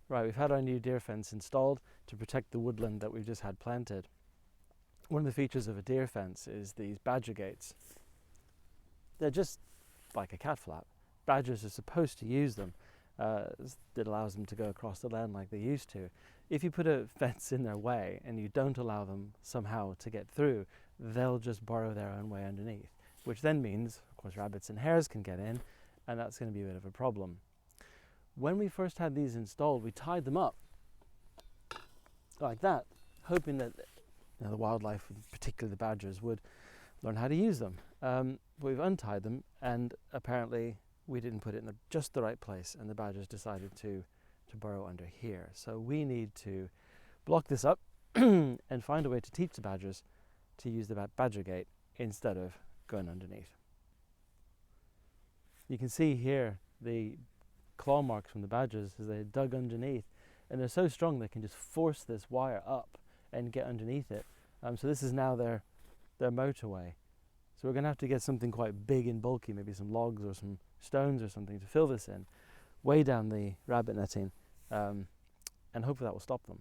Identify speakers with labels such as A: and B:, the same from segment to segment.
A: Right, we've had our new deer fence installed to protect the woodland that we've just had planted. One of the features of a deer fence is these badger gates. They're just like a cat flap. Badgers are supposed to use them. It allows them to go across the land like they used to. If you put a fence in their way and you don't allow them somehow to get through, they'll just burrow their own way underneath, which then means, of course, rabbits and hares can get in, and that's going to be a bit of a problem. When we first had these installed, we tied them up like that, hoping that the wildlife, particularly the badgers, would learn how to use them. But we've untied them, and apparently we didn't put it in just the right place, and the badgers decided to burrow under here. So we need to block this up and find a way to teach the badgers to use the badger gate instead of going underneath. You can see here the claw marks from the badgers as they dug underneath, and they're so strong they can just force this wire up and get underneath it. So this is now their motorway. So we're going to have to get something quite big and bulky, maybe some logs or some stones or something to fill this in, way down the rabbit netting, and hopefully that will stop them.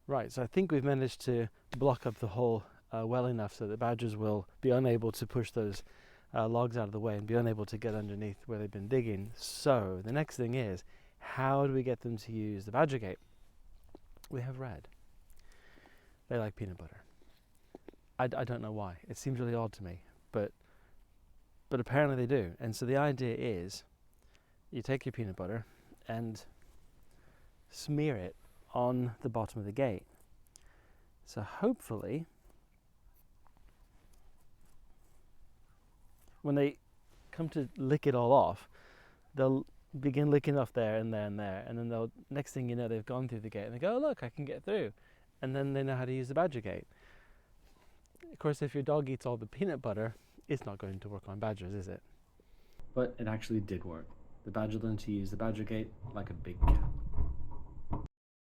A: Right, so I think we've managed to block up the hole well enough so that badgers will be unable to push those logs out of the way and be unable to get underneath where they've been digging. So the next thing is, how do we get them to use the badger gate? We have red. They like peanut butter. I don't know why. It seems really odd to me, but apparently they do. And so the idea is, you take your peanut butter and smear it on the bottom of the gate. So hopefully, when they come to lick it all off, they'll begin licking off there and there and there, and then they'll, next thing you know, they've gone through the gate and they go, oh look, I can get through, and then they know how to use the badger gate. Of course, if your dog eats all the peanut butter, it's not going to work on badgers, is it? But it actually did work. The badger learned to use the badger gate like a big cat.